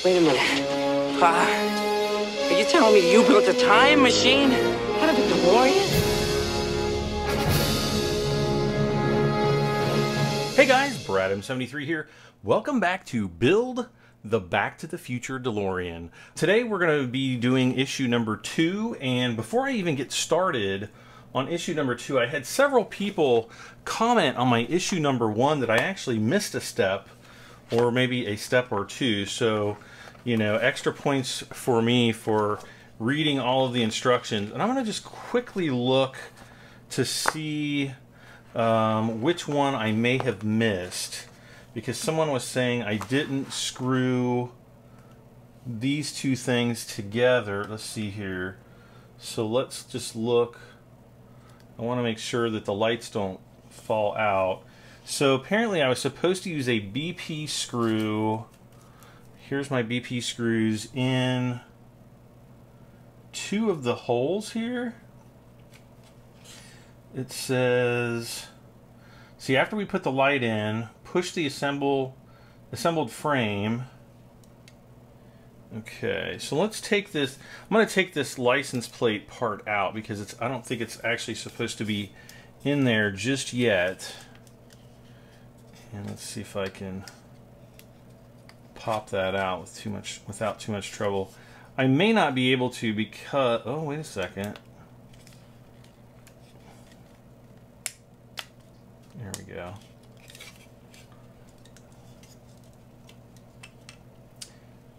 Wait a minute. Are you telling me you built a time machine out of a DeLorean? Hey guys, Brad73 here. Welcome back to Build the Back to the Future DeLorean. Today we're going to be doing issue number 2, and before I even get started on issue number 2, I had several people comment on my issue number 1 that I actually missed a step, or maybe a step or two, so, you know, extra points for me for reading all of the instructions. And I'm going to just quickly look to see which one I may have missed, because someone was saying I didn't screw these two things together. Let's see here. So let's just look. I want to make sure that the lights don't fall out. So apparently I was supposed to use a BP screw. Here's my BP screws in two of the holes here. It says, see, after we put the light in, push the assembled frame. Okay, so let's take this. I'm going to take this license plate part out because I don't think it's actually supposed to be in there just yet. And let's see if I can pop that out without too much trouble. I may not be able to because, oh, wait a second. There we go.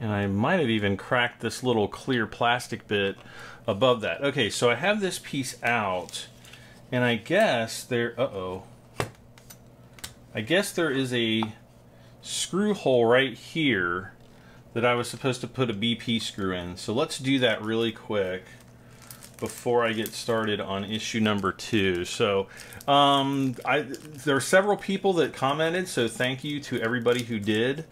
And I might have even cracked this little clear plastic bit above that. Okay, so I have this piece out, and I guess I guess there is a screw hole right here that I was supposed to put a BP screw in. So let's do that really quick before I get started on issue number 2. So there are several people that commented, so thank you to everybody who did.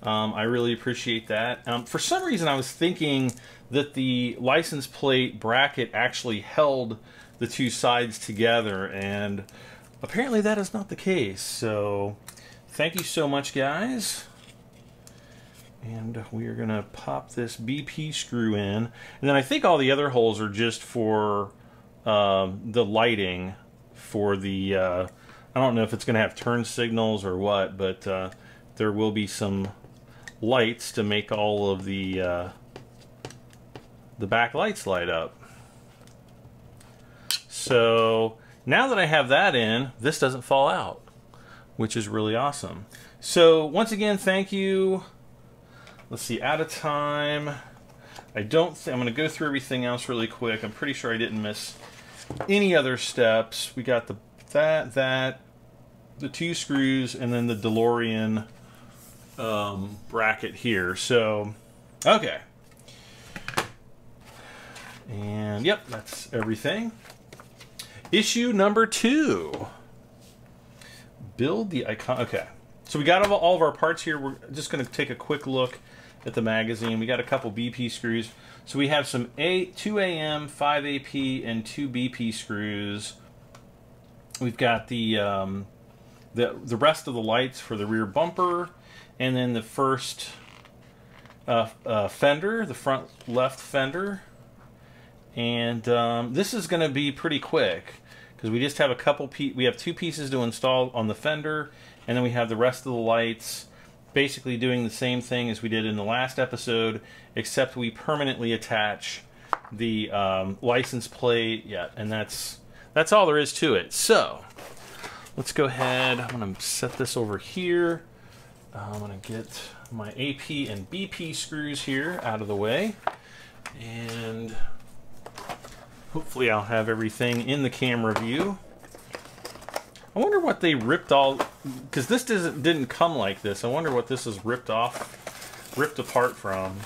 I really appreciate that. For some reason I was thinking that the license plate bracket actually held the two sides together, and apparently that is not the case. So thank you so much, guys. And we are going to pop this BP screw in. And then I think all the other holes are just for the lighting for the, I don't know if it's going to have turn signals or what, but there will be some lights to make all of the back lights light up. So now that I have that in, this doesn't fall out, which is really awesome. So once again, thank you. Let's see, out of time. I'm going to go through everything else really quick. I'm pretty sure I didn't miss any other steps. We got the two screws, and then the DeLorean bracket here. So, okay. And yep, that's everything. Issue number 2. Build the icon. Okay. So we got all of our parts here. We're just going to take a quick look at the magazine. We got a couple BP screws. So we have some 2 AM, 5 AP, and 2 BP screws. We've got the rest of the lights for the rear bumper, and then the first fender, the front left fender. And this is going to be pretty quick because we just have a couple. We have 2 pieces to install on the fender, and then we have the rest of the lights basically doing the same thing as we did in the last episode, except we permanently attach the license plate. Yeah, and that's all there is to it. So let's go ahead. I'm going to set this over here. I'm going to get my AP and BP screws here out of the way, and hopefully I'll have everything in the camera view. I wonder what they ripped all, because this didn't come like this. I wonder what this is ripped apart from.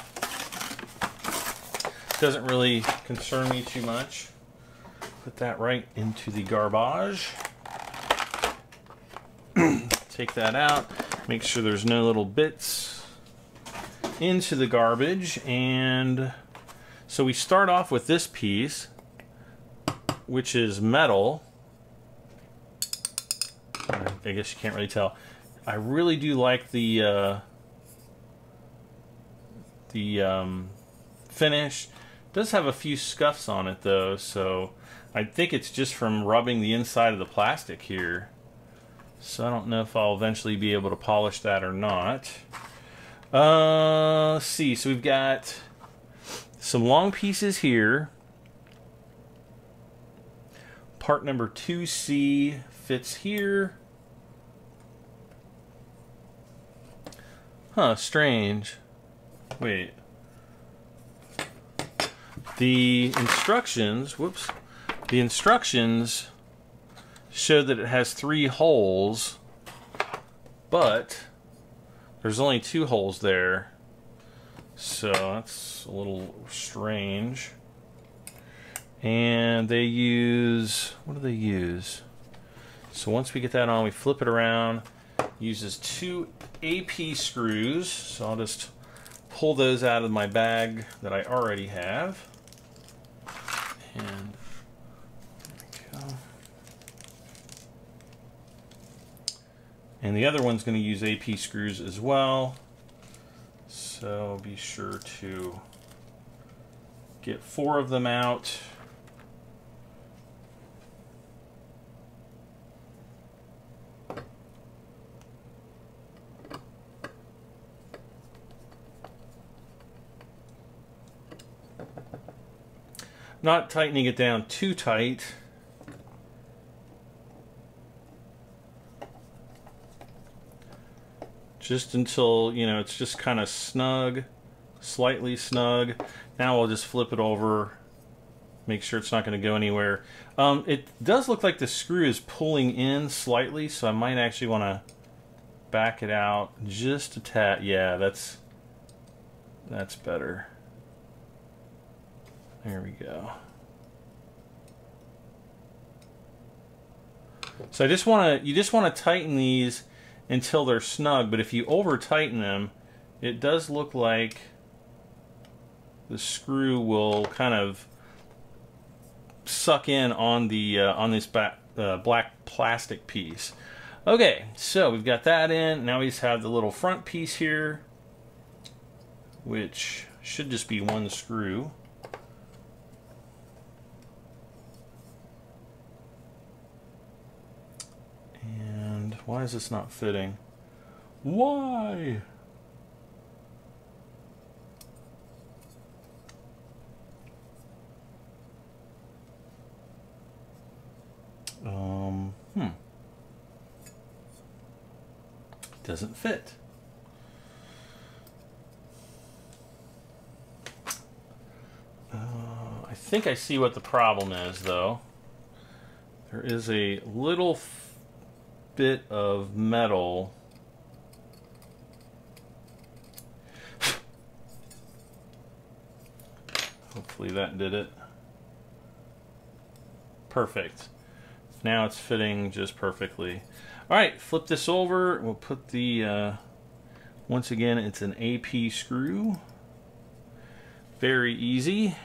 Doesn't really concern me too much. Put that right into the garbage. Take that out. Make sure there's no little bits into the garbage. And so we start off with this piece, which is metal. I guess you can't really tell. I really do like the finish. It does have a few scuffs on it though, so I think it's just from rubbing the inside of the plastic here. So I don't know if I'll eventually be able to polish that or not. Let's see, so we've got some long pieces here. Part number 2C fits here. Huh, strange. Wait. The instructions, whoops. The instructions show that it has 3 holes, but there's only 2 holes there. So that's a little strange. And they use, what do they use? So once we get that on, we flip it around. Uses 2 AP screws. So I'll just pull those out of my bag that I already have. And there we go. And the other one's going to use AP screws as well. So be sure to get 4 of them out. Not tightening it down too tight. Just until, you know, it's just kind of snug, slightly snug. Now I'll just flip it over, make sure it's not going to go anywhere. It does look like the screw is pulling in slightly, so I might actually want to back it out just a tad. Yeah, that's better. There we go. So you just want to tighten these until they're snug, but if you over tighten them, it does look like the screw will kind of suck in on the on this black plastic piece. Okay, so we've got that in. Now we just have the little front piece here, which should just be 1 screw. And why is this not fitting? Why? Doesn't fit. I think I see what the problem is, though. There is a little bit of metal. Hopefully that did it. Perfect. Now it's fitting just perfectly. Alright, flip this over. We'll put the, once again, it's an AP screw. Very easy.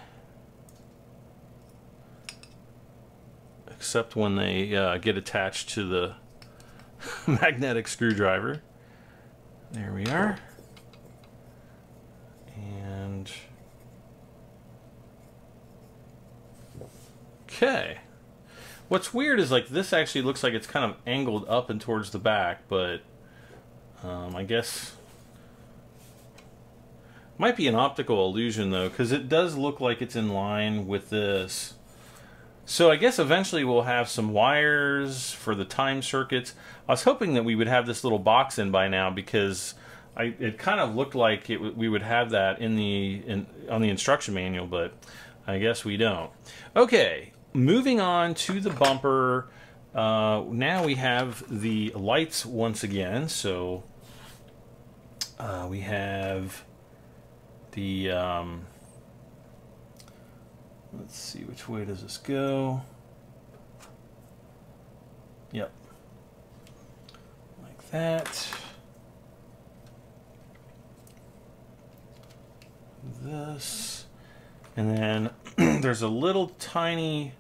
Except when they get attached to the magnetic screwdriver. There we are. And okay. What's weird is like this actually looks like it's kind of angled up and towards the back, but I guess might be an optical illusion though, because it does look like it's in line with this. So I guess eventually we'll have some wires for the time circuits. I was hoping that we would have this little box in by now, because it kind of looked like we would have that on the instruction manual, but I guess we don't. Okay, moving on to the bumper. Now we have the lights once again. So we have the let's see, which way does this go? Yep, like that. This, and then there's a little tiny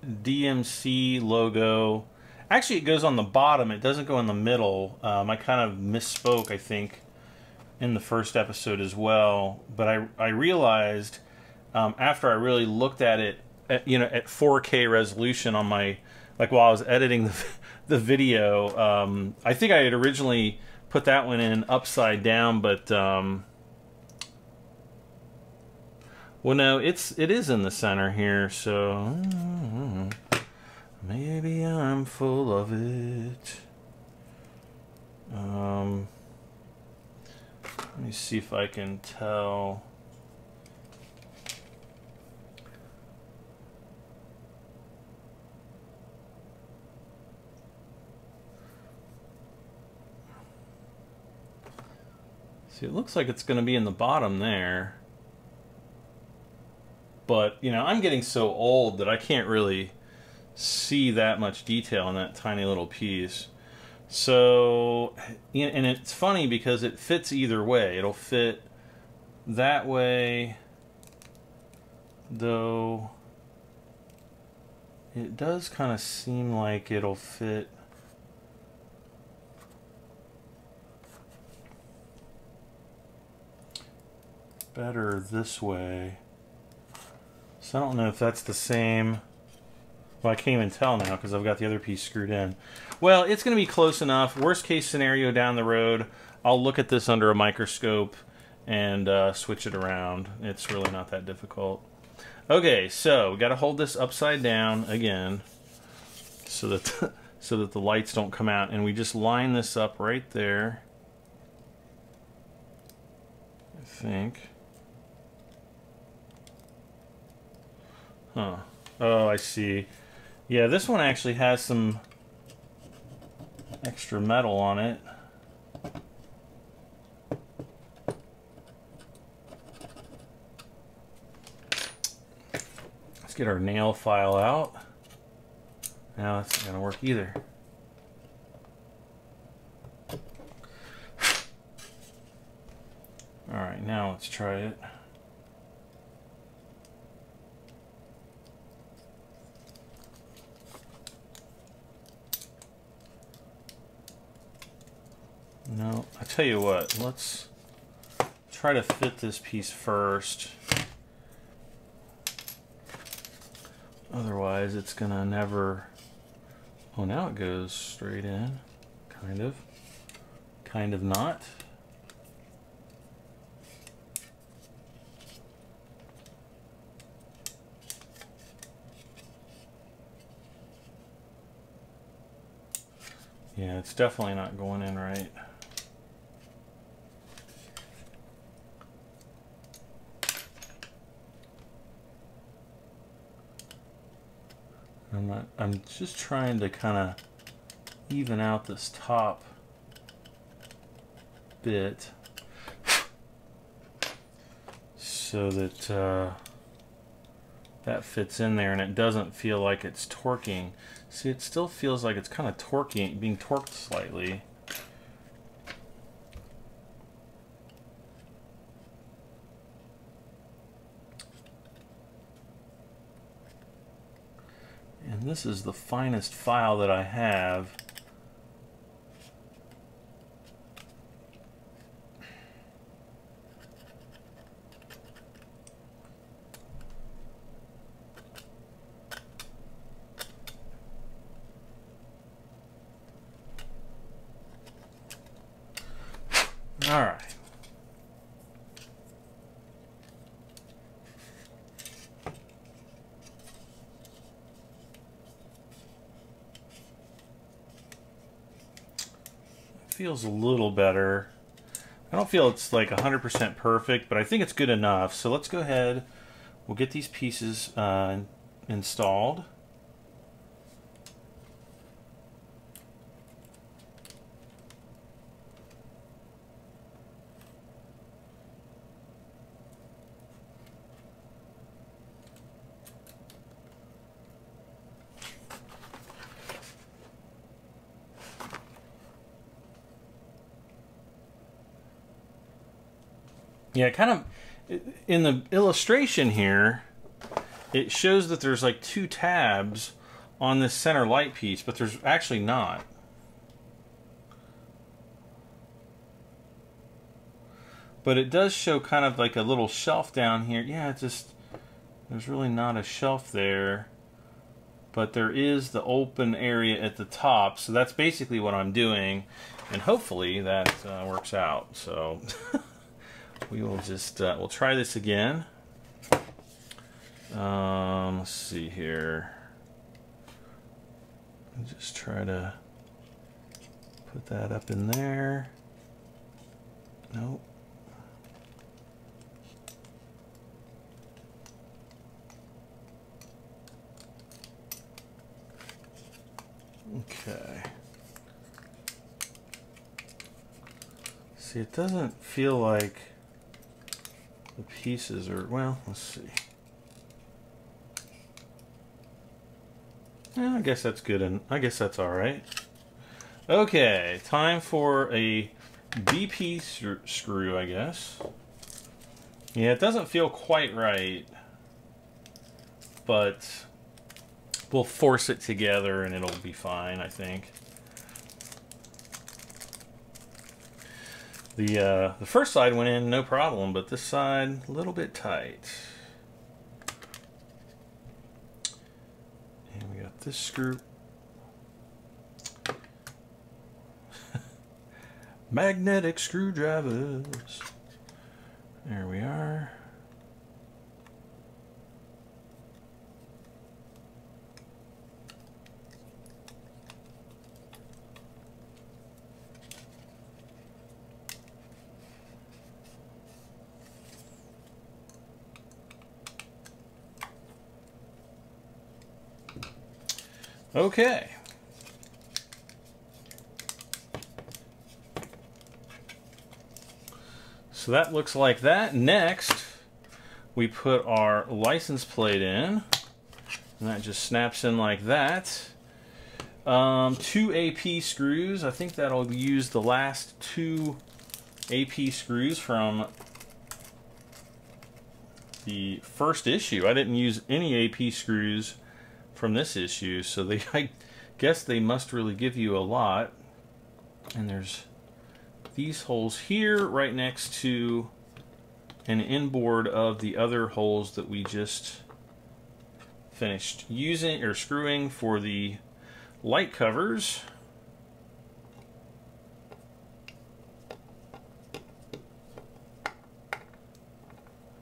DMC logo. Actually, it goes on the bottom. It doesn't go in the middle. I kind of misspoke, I think. in the first episode as well, but I realized after I really looked at it at, you know, at 4K resolution on my, like while I was editing the video, I think I had originally put that one in upside down, but well, no, it is in the center here, so maybe I'm full of it. Let me see if I can tell. See, it looks like it's going to be in the bottom there. But, you know, I'm getting so old that I can't really see that much detail in that tiny little piece. So, and it's funny because it fits either way. It'll fit that way, though it does kind of seem like it'll fit better this way. So I don't know if that's the same. Well, I can't even tell now because I've got the other piece screwed in. Well, it's going to be close enough. Worst case scenario down the road, I'll look at this under a microscope and switch it around. It's really not that difficult. Okay, so we got to hold this upside down again so that so that the lights don't come out, and we just line this up right there. I think. Huh. Oh, I see. Yeah, this one actually has some extra metal on it. Let's get our nail file out. Now that's not gonna work either. Alright, now let's try it. No, I tell you what, let's try to fit this piece first. Otherwise, it's gonna never... Oh, now it goes straight in. Kind of. Kind of not. Yeah, it's definitely not going in right. I'm just trying to kind of even out this top bit so that that fits in there and it doesn't feel like it's torquing. See, it still feels like it's kind of torquing, being torqued slightly. And this is the finest file that I have. All right. Feels a little better. I don't feel it's like 100% perfect, but I think it's good enough. So let's go ahead. We'll get these pieces installed. Yeah, kind of in the illustration here, it shows that there's like 2 tabs on this center light piece, but there's actually not. but it does show kind of like a little shelf down here. Yeah, it just, there's really not a shelf there, but there is the open area at the top, so that's basically what I'm doing, and hopefully that works out. So we will just, we'll try this again. Let's see here. Just try to put that up in there. Nope. Okay. See, it doesn't feel like the pieces are, well, let's see. Yeah, I guess that's good, and I guess that's all right. Okay, time for a BP screw, I guess. Yeah, it doesn't feel quite right, but we'll force it together and it'll be fine, I think. The first side went in no problem, but this side a little bit tight. And we got this screw. Magnetic screwdrivers. There we are. Okay. So that looks like that. Next, we put our license plate in, and that just snaps in like that. 2 AP screws. I think that'll use the last 2 AP screws from the first issue. I didn't use any AP screws from this issue, so they, I guess they must really give you a lot. And there's these holes here right next to an inboard of the other holes that we just finished using or screwing for the light covers.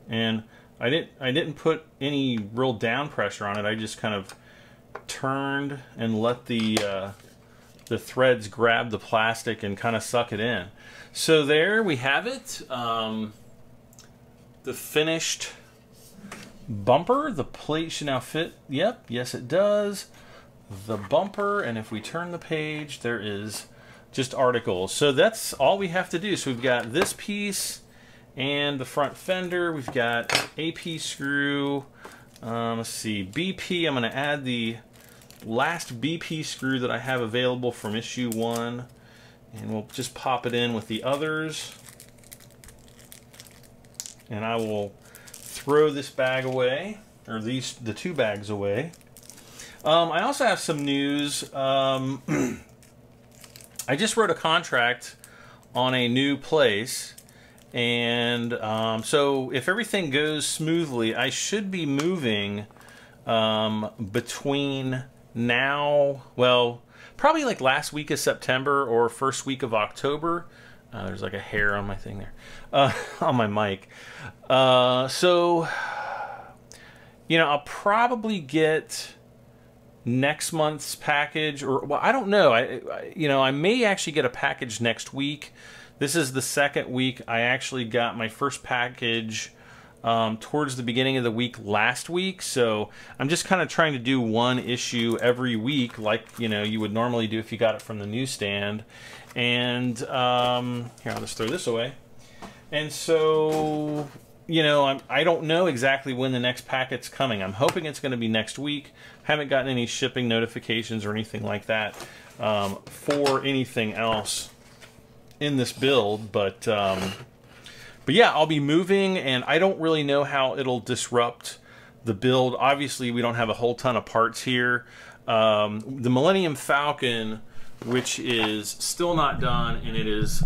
And I didn't put any real down pressure on it. I just kind of turned and let the threads grab the plastic and kind of suck it in. So there we have it. The finished bumper. The plate should now fit. Yep, yes it does. The bumper, and if we turn the page, there is just articles. So that's all we have to do. So we've got this piece and the front fender. We've got AP screw. Let's see, BP. I'm going to add the last BP screw that I have available from issue 1, and we'll just pop it in with the others, and I will throw this bag away, or the 2 bags away. I also have some news. I just wrote a contract on a new place, and so if everything goes smoothly, I should be moving between now, well, probably like last week of September or first week of October. There's like a hair on my thing there, on my mic. So, you know, I'll probably get next month's package, or, well, I don't know. You know, I may actually get a package next week. This is the second week. I actually got my first package towards the beginning of the week last week, so I'm just kind of trying to do 1 issue every week, like, you know, you would normally do if you got it from the newsstand. And here, I'll just throw this away. And so, you know, I don't know exactly when the next packet's coming. I'm hoping it's going to be next week. Haven't gotten any shipping notifications or anything like that for anything else in this build, but yeah, I'll be moving, and I don't really know how it'll disrupt the build. Obviously, we don't have a whole ton of parts here. The Millennium Falcon, which is still not done, and it is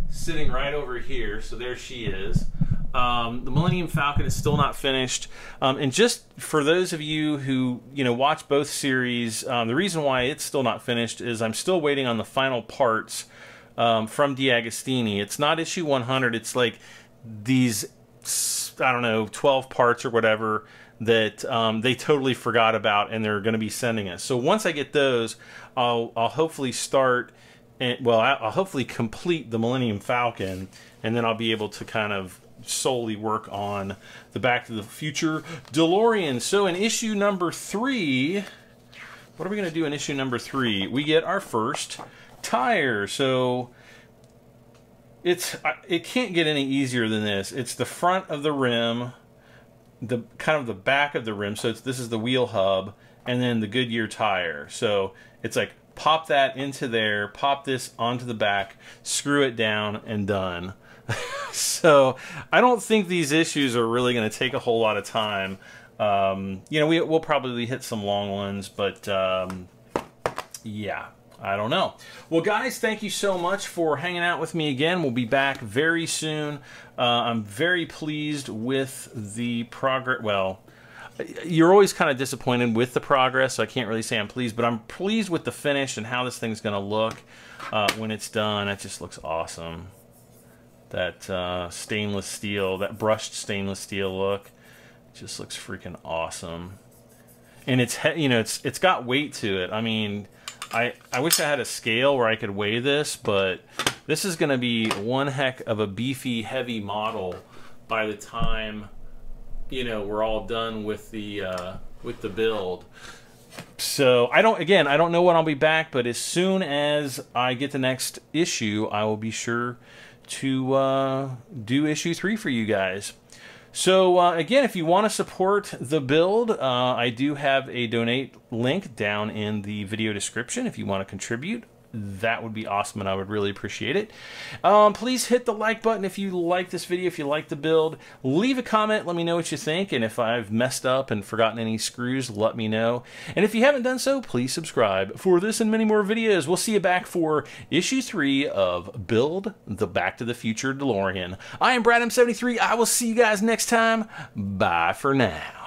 sitting right over here. So there she is. The Millennium Falcon is still not finished. And just for those of you who, watch both series, the reason why it's still not finished is I'm still waiting on the final parts from D'Agostini. It's not issue 100. It's like these, I don't know, 12 parts or whatever that they totally forgot about and they're going to be sending us. So once I get those, I'll hopefully start, I'll hopefully complete the Millennium Falcon, and then I'll be able to kind of solely work on the Back to the Future DeLorean. So in issue number 3, what are we going to do in issue number 3? We get our first tire. So it can't get any easier than this. It's the front of the rim, the kind of the back of the rim. So this is the wheel hub, and then the Goodyear tire. So it's like pop that into there, pop this onto the back, screw it down, and done. So I don't think these issues are really going to take a whole lot of time. We'll probably hit some long ones, but yeah, I don't know. Well, guys, thank you so much for hanging out with me again. We'll be back very soon. I'm very pleased with the progress. Well, you're always kind of disappointed with the progress, so I can't really say I'm pleased, but I'm pleased with the finish and how this thing's going to look when it's done. It just looks awesome. That stainless steel, that brushed stainless steel look, just looks freaking awesome. And it's got weight to it. I mean, I wish I had a scale where I could weigh this, but this is going to be one heck of a beefy, heavy model by the time we're all done with the build. So I don't know when I'll be back, but as soon as I get the next issue, I will be sure to do issue 3 for you guys. So again, if you want to support the build, I do have a donate link down in the video description. If you want to contribute, that would be awesome, and I would really appreciate it. Please hit the like button if you like this video, if you like the build. Leave a comment, let me know what you think, and if I've messed up and forgotten any screws, let me know. And if you haven't done so, please subscribe for this and many more videos. We'll see you back for issue 3 of Build the Back to the Future DeLorean. I am BradM73. I will see you guys next time. Bye for now.